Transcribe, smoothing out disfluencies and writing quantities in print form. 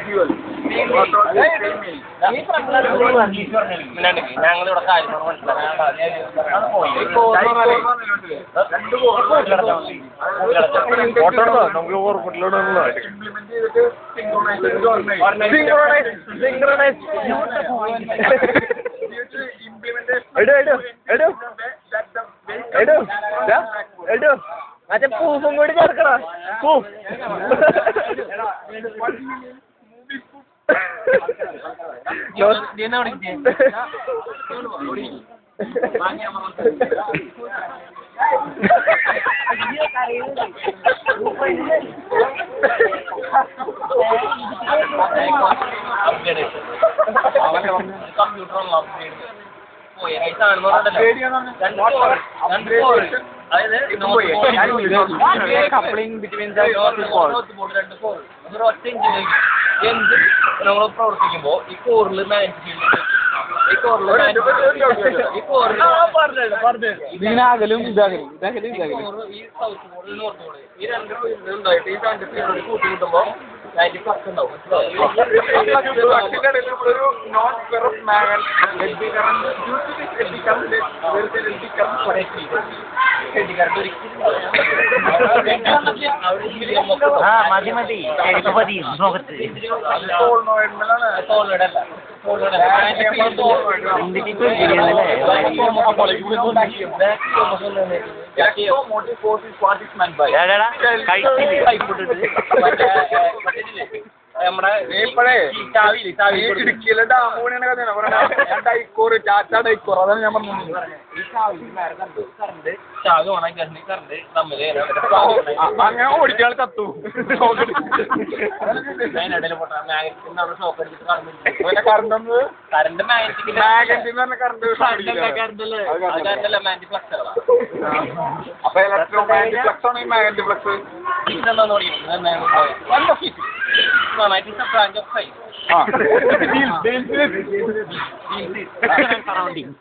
dual. ഞങ്ങളിവിടെ കാര്യങ്ങൾ മറ്റേ പൂഫും കൂടി ചേർക്കണ പൂഫ് coupling between the നമ്മൾ പ്രവർത്തിക്കുമ്പോൾ ഈ കോറിൽ ഇതിനകലും ഇതാകലും ഈ സൗത്ത് ബോർഡ് നോർത്ത് ബോർഡ് ഈ രണ്ട് ഫീൽഡ് ഉണ്ടായിട്ട് ഈ രണ്ട് ഫീൽഡ് കൂട്ടിമുട്ടുമ്പോൾ അതിന്റെ ഫ്ലക്സ് ഉണ്ടാവും ഒരു non ferrous magnet eddy current due to this eddy current eddy current മതി മതി മതി നമ്മുടെ ഇടുക്കിയിലെ ഡാമൂണിയാണ് കഥയാണ് പറഞ്ഞ ഡൈക്കോർ ടാറ്റ ഡൈക്കോർ അതാണ് ഞാൻ പറഞ്ഞത് ഈ കറണ്ട് ചാവി ഓണാക്കി കറണ്ട് തമ്മില് അങ്ങനെ ഓടിക്കാൻ കത്തു അതിനിടയിൽ പൊട്ടാ മാഗ്നറ്റിൽ നമ്മൾ ഷോക്ക് അടിച്ചിട്ട് കറണ്ട് കറണ്ട് മാഗ്നറ്റിക് മാഗ്നറ്റിന് പറഞ്ഞ കറണ്ട് കറണ്ടല്ല മാഗ്നറ്റിക് ഫ്ലക്സ് അപ്പൊ ഇലക്ട്രോ മാഗ്നറ്റിക് ഫ്ലക്സ് ആണ് ഈ മാഗ്നറ്റിക് ഫ്ലക്സ് ഇതെന്താന്ന് പറയുന്നത് it's a branch of science. surrounding